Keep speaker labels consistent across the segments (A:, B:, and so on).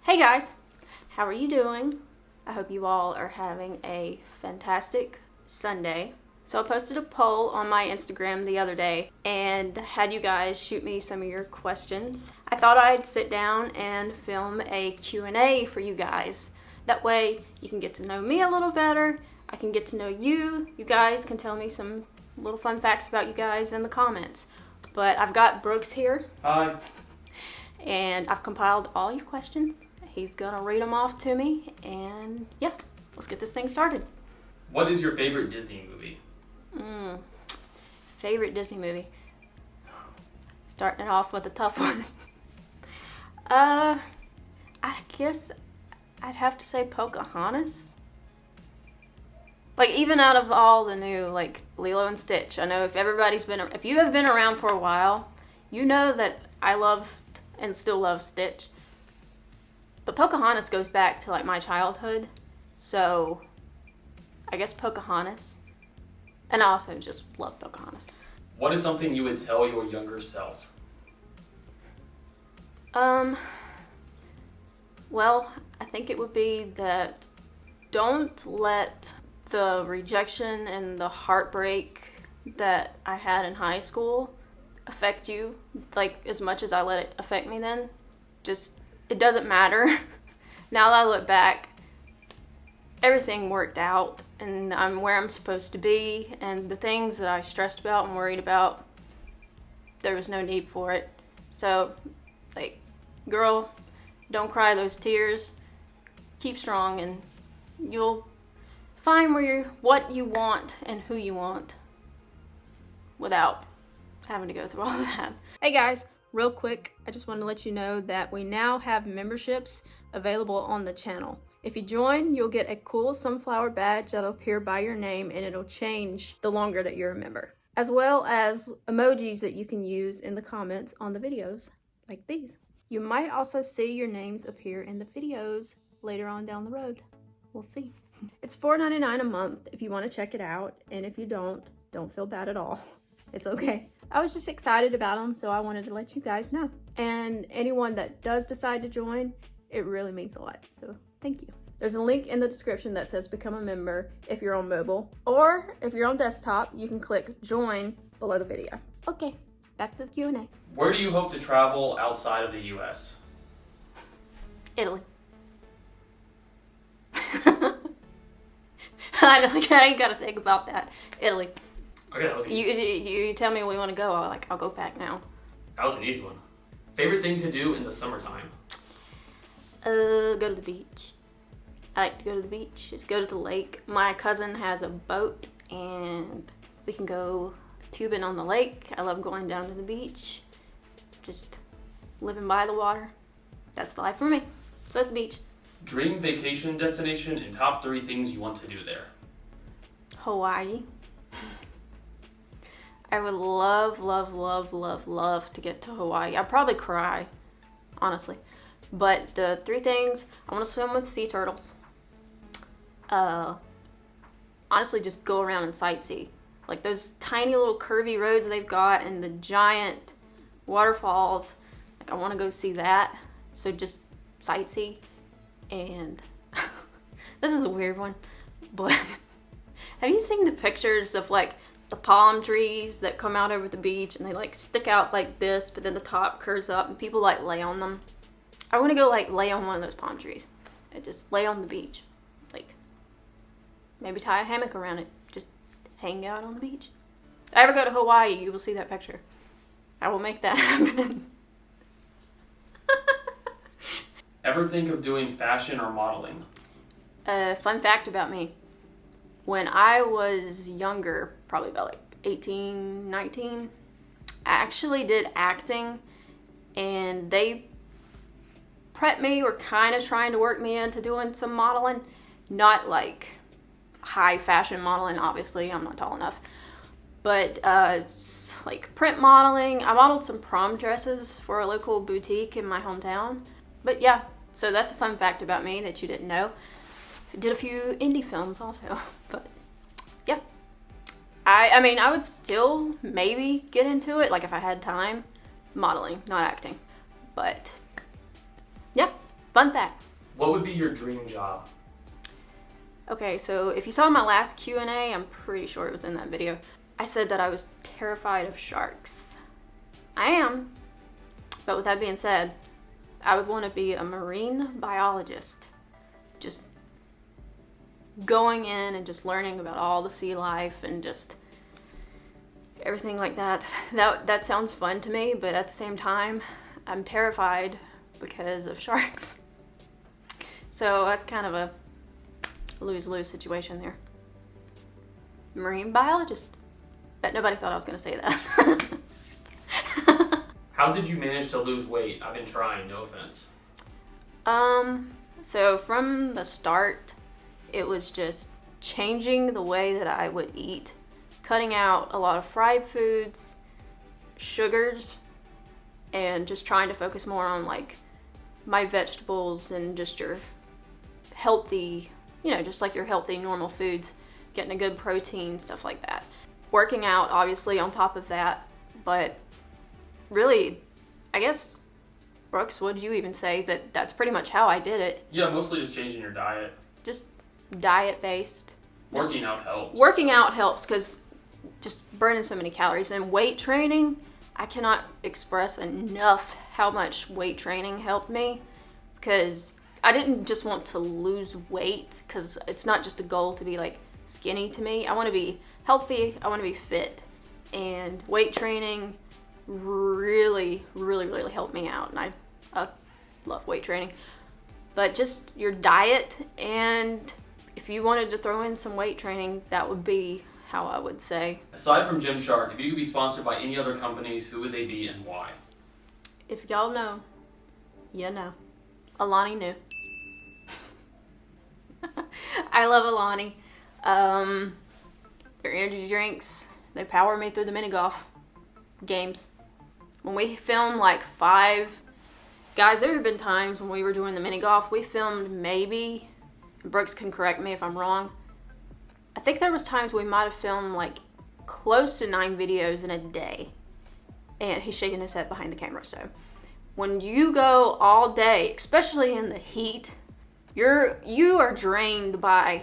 A: Hey guys, how are you doing? I hope you all are having a fantastic Sunday. So I posted a poll on my Instagram the other day and had you guys shoot me some of your questions. I thought I'd sit down and film a Q&A for you guys. That way you can get to know me a little better. I can get to know you. You guys can tell me some little fun facts about you guys in the comments. But I've got Brooks here.
B: Hi.
A: And I've compiled all your questions. He's gonna read them off to me, and yeah, let's get this thing started.
B: What is your favorite Disney movie?
A: Favorite Disney movie? Starting it off with a tough one. I guess I'd have to say Pocahontas. Like, even out of all the new, like, Lilo and Stitch, I know if you have been around for a while, you know that I loved and still love Stitch. But Pocahontas goes back to, like, my childhood, so I guess Pocahontas. And I also just love Pocahontas.
B: What is something you would tell your younger self?
A: Well, I think it would be that don't let the rejection and the heartbreak that I had in high school affect you, like, as much as I let it affect me then. Just, it doesn't matter. Now that I look back, everything worked out and I'm where I'm supposed to be, and the things that I stressed about and worried about, there was no need for it. So, like, girl, don't cry those tears. Keep strong and you'll find what you want and who you want without having to go through all of that. Hey guys, real quick, I just wanted to let you know that we now have memberships available on the channel. If you join, you'll get a cool sunflower badge that'll appear by your name, and it'll change the longer that you're a member, as well as emojis that you can use in the comments on the videos, like these. You might also see your names appear in the videos later on down the road. We'll see. It's $4.99 a month if you want to check it out, and if you don't feel bad at all. It's okay. I was just excited about them, so I wanted to let you guys know. And anyone that does decide to join, it really means a lot, so thank you. There's a link in the description that says become a member if you're on mobile, or if you're on desktop, you can click join below the video. Okay, back to the Q&A.
B: Where do you hope to travel outside of the U.S.?
A: Italy. I ain't gotta think about that. Italy.
B: Okay, that was easy.
A: You tell me where we want to go, I'll go back now.
B: That was an easy one. Favorite thing to do in the summertime?
A: Go to the beach. I like to go to the beach, just go to the lake. My cousin has a boat and we can go tubing on the lake. I love going down to the beach, just living by the water. That's the life for me. So at the beach.
B: Dream vacation destination and top 3 things you want to do there.
A: Hawaii. I would love to get to Hawaii. I'd probably cry, honestly. But the 3 things, I want to swim with sea turtles. Honestly, just go around and sightsee. Like those tiny little curvy roads they've got and the giant waterfalls. Like, I want to go see that. So just sightsee. And this is a weird one, but have you seen the pictures of, like, the palm trees that come out over the beach and they, like, stick out like this, but then the top curves up and people, like, lay on them? I want to go, like, lay on one of those palm trees and just lay on the beach. Like, maybe tie a hammock around it. Just hang out on the beach. If I ever go to Hawaii, you will see that picture. I will make that happen.
B: Ever think of doing fashion or modeling?
A: Fun fact about me. When I was younger, probably about like 18, 19, I actually did acting, and they prepped me, or kind of trying to work me into doing some modeling. Not like high fashion modeling, obviously, I'm not tall enough. But it's like print modeling. I modeled some prom dresses for a local boutique in my hometown. But yeah, so that's a fun fact about me that you didn't know. I did a few indie films also, but yeah. I mean, I would still maybe get into it, like if I had time. Modeling, not acting. But yeah, Fun fact.
B: What would be your dream job?
A: Okay, so if you saw my last Q&A, I'm pretty sure it was in that video. I said that I was terrified of sharks. I am. But with that being said, I would want to be a marine biologist. Just going in and just learning about all the sea life and just everything like that. That sounds fun to me, but at the same time, I'm terrified because of sharks. So that's kind of a lose-lose situation there. Marine biologist. Bet nobody thought I was going to say that.
B: How did you manage to lose weight? I've been trying, no offense.
A: So from the start, it was just changing the way that I would eat, cutting out a lot of fried foods, sugars, and just trying to focus more on like my vegetables and just your healthy, just like your healthy normal foods, getting a good protein, stuff like that. Working out, obviously, on top of that, but really, I guess, Brooks, what did you even say? That's pretty much how I did it.
B: Yeah, mostly just changing your diet.
A: Just diet-based.
B: Working out helps.
A: Working out helps because just burning so many calories. And weight training, I cannot express enough how much weight training helped me, because I didn't just want to lose weight, because it's not just a goal to be like skinny to me. I want to be healthy. I want to be fit. And weight training really, really, really helped me out. And I love weight training. But just your diet, and if you wanted to throw in some weight training, that would be how I would say. Aside
B: from Gymshark, if you could be sponsored by any other companies, who would they be and why?
A: If y'all know, you know. Alani Nu. I love Alani. Their energy drinks, they power me through the mini golf games. When we film like 5, guys, there have been times when we were doing the mini golf, we filmed maybe, Brooks can correct me if I'm wrong, I think there was times we might have filmed like close to 9 videos in a day. And he's shaking his head behind the camera. So when you go all day, especially in the heat, you are drained by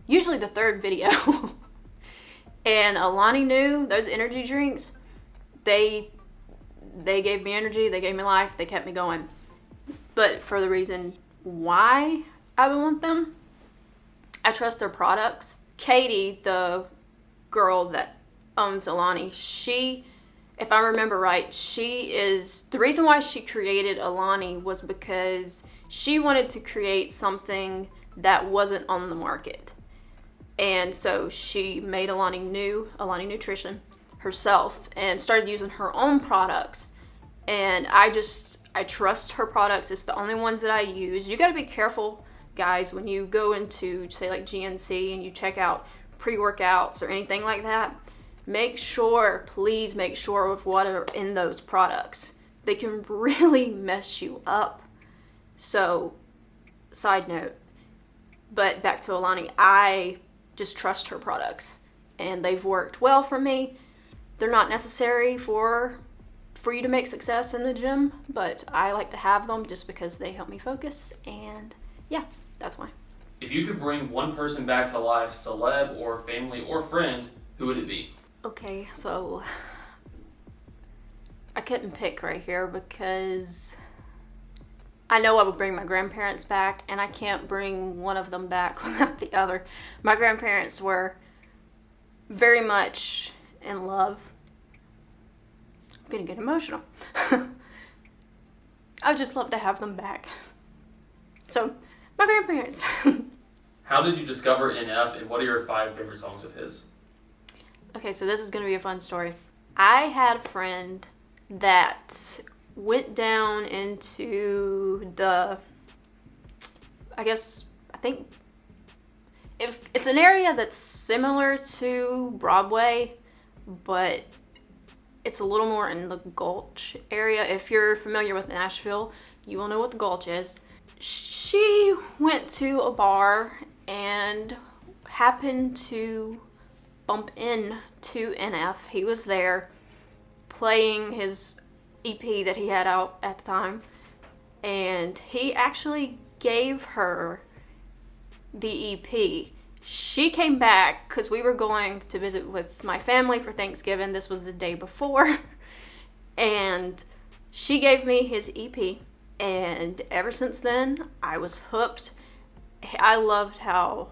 A: usually the 3rd video. And Alani Nu, those energy drinks, they gave me energy, they gave me life, they kept me going. But for the reason why I would want them, I trust their products. Katie, the girl that owns Alani, she, if I remember right, the reason why she created Alani was because she wanted to create something that wasn't on the market. And so she made Alani Nutrition herself and started using her own products. And I trust her products. It's the only ones that I use. You got to be careful, guys, when you go into, say, like GNC and you check out pre-workouts or anything like that. Please make sure of what are in those products. They can really mess you up. So, side note. But back to Alani, I just trust her products. And they've worked well for me. They're not necessary for you to make success in the gym, but I like to have them just because they help me focus, and yeah, that's why.
B: If you could bring one person back to life, celeb or family or friend, who would it be?
A: Okay, so I couldn't pick right here because I know I would bring my grandparents back, and I can't bring one of them back without the other. My grandparents were very much in love. I'm gonna get emotional. I would just love to have them back. So, my grandparents.
B: How did you discover NF, and what are your 5 favorite songs of his?
A: Okay, so this is gonna be a fun story. I had a friend that went down into I think it's an area that's similar to Broadway, but it's a little more in the Gulch area. If you're familiar with Nashville, you will know what the Gulch is. She went to a bar and happened to bump into NF. He was there playing his EP that he had out at the time. and he actually gave her the EP. She came back because we were going to visit with my family for Thanksgiving. This was the day before. And she gave me his EP. And ever since then, I was hooked. I loved how,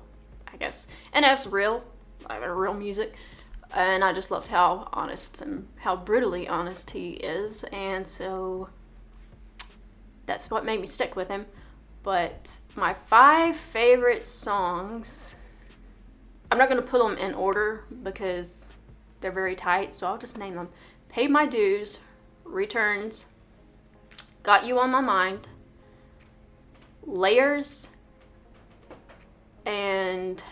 A: I guess, and that's real. I have real music. And I just loved how honest and how brutally honest he is. And so that's what made me stick with him. But my 5 favorite songs, I'm not going to put them in order because they're very tight, so I'll just name them. Paid My Dues, Returns, Got You on My Mind, Layers, and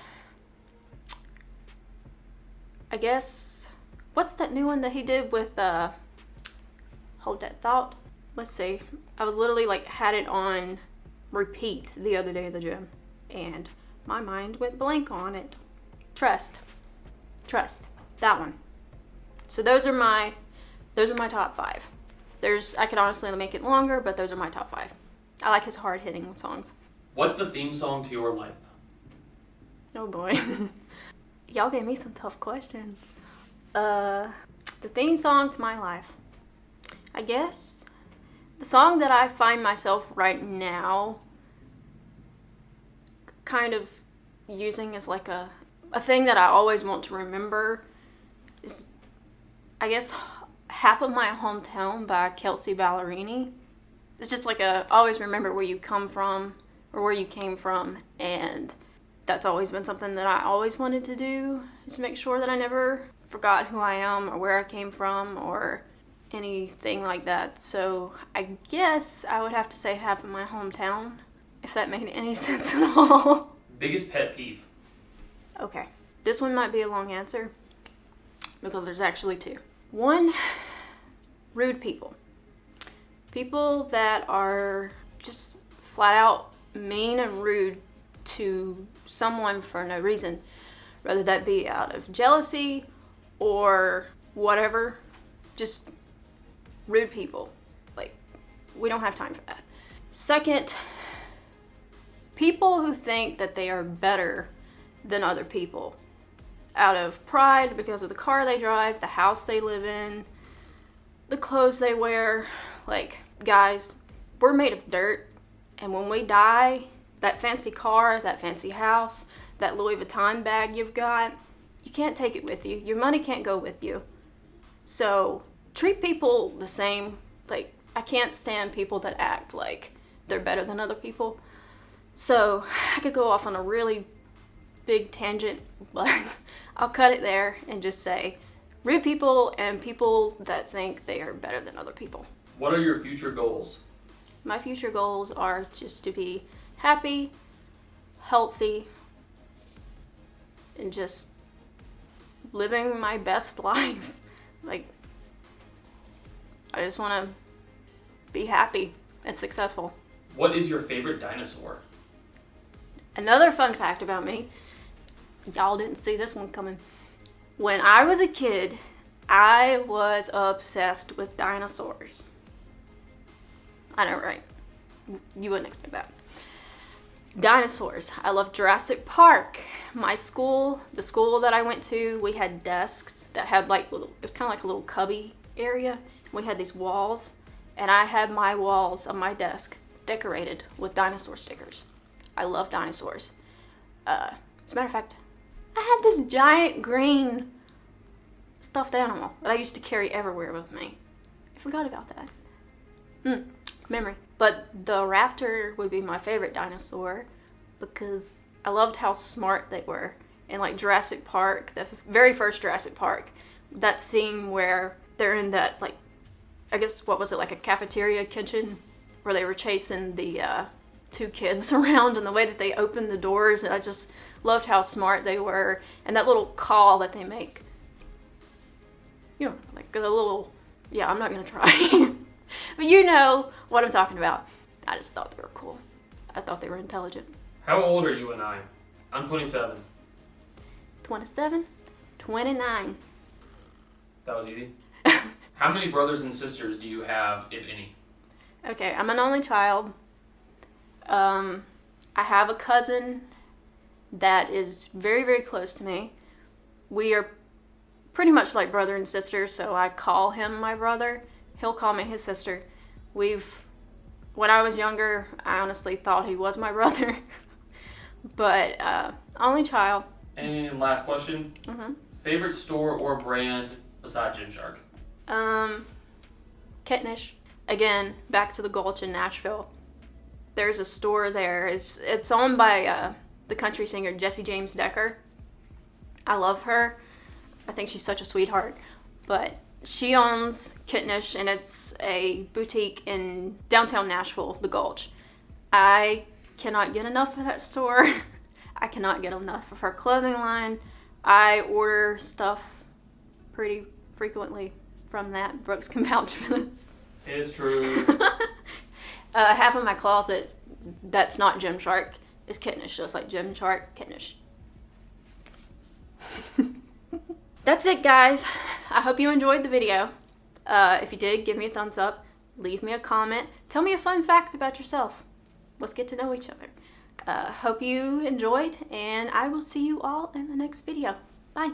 A: I guess, what's that new one that he did with, Hold That Thought? Let's see. I was literally had it on repeat the other day at the gym, and my mind went blank on it. Trust, that one. So those are my top 5. I could honestly make it longer, but those are my top 5. I like his hard-hitting songs.
B: What's the theme song to your life?
A: Oh boy. Y'all gave me some tough questions. The theme song to my life, I guess the song that I find myself right now kind of using as a thing that I always want to remember is, I guess, Half of My Hometown by Kelsey Ballerini. It's just always remember where you come from or where you came from, and that's always been something that I always wanted to do, is make sure that I never forgot who I am or where I came from or anything like that. So I guess I would have to say Half of My Hometown, if that made any sense at all.
B: Biggest pet peeve?
A: Okay, this one might be a long answer because there's actually 2. 1, rude people. People that are just flat out mean and rude to someone for no reason, whether that be out of jealousy or whatever. Just rude people. We don't have time for that. 2nd, people who think that they are better than other people out of pride because of the car they drive, the house they live in, the clothes they wear. Guys, we're made of dirt, and when we die, that fancy car, that fancy house, that Louis Vuitton bag you've got, you can't take it with you. Your money can't go with you. So treat people the same. I can't stand people that act like they're better than other people. So I could go off on a really big tangent, but I'll cut it there and just say rude people and people that think they are better than other people.
B: What are your future goals?
A: My future goals are just to be happy, healthy, and just living my best life. I just want to be happy and successful.
B: What is your favorite dinosaur?
A: Another fun fact about me, y'all didn't see this one coming. When I was a kid, I was obsessed with dinosaurs. I know, right? You wouldn't expect that. Dinosaurs. I love Jurassic Park. My school, the school that I went to, we had desks that had it was kind of like a little cubby area. We had these walls, and I had my walls on my desk decorated with dinosaur stickers. I love dinosaurs. As a matter of fact, I had this giant green stuffed animal that I used to carry everywhere with me. I forgot about that. Memory. But the raptor would be my favorite dinosaur because I loved how smart they were. In Jurassic Park, the very first Jurassic Park, that scene where they're in that, I guess, what was it, a cafeteria kitchen where they were chasing the 2 kids around, and the way that they opened the doors, and I just loved how smart they were, and that little call that they make. The little, I'm not going to try. But you know what I'm talking about. I just thought they were cool. I thought they were intelligent.
B: How old are you and I? I'm 27.
A: 27? 29.
B: That was easy. How many brothers and sisters do you have, if any?
A: Okay, I'm an only child. I have a cousin that is very, very close to me. We are pretty much like brother and sister, so I call him my brother. He'll call me his sister. When I was younger, I honestly thought he was my brother. But, only child.
B: And last question.
A: Mm-hmm.
B: Favorite store or brand besides Gymshark?
A: Kittenish. Again, back to the Gulch in Nashville. There's a store there. It's owned by the country singer Jessie James Decker. I love her. I think she's such a sweetheart. But she owns Kittenish, and it's a boutique in downtown Nashville, the Gulch. I cannot get enough of that store. I cannot get enough of her clothing line. I order stuff pretty frequently from that. Brooks can vouch for this.
B: It's true.
A: Half of my closet that's not Gymshark is Kittenish, just like Gymshark, Kittenish. That's it, guys. I hope you enjoyed the video. If you did, give me a thumbs up. Leave me a comment. Tell me a fun fact about yourself. Let's get to know each other. Hope you enjoyed, and I will see you all in the next video. Bye.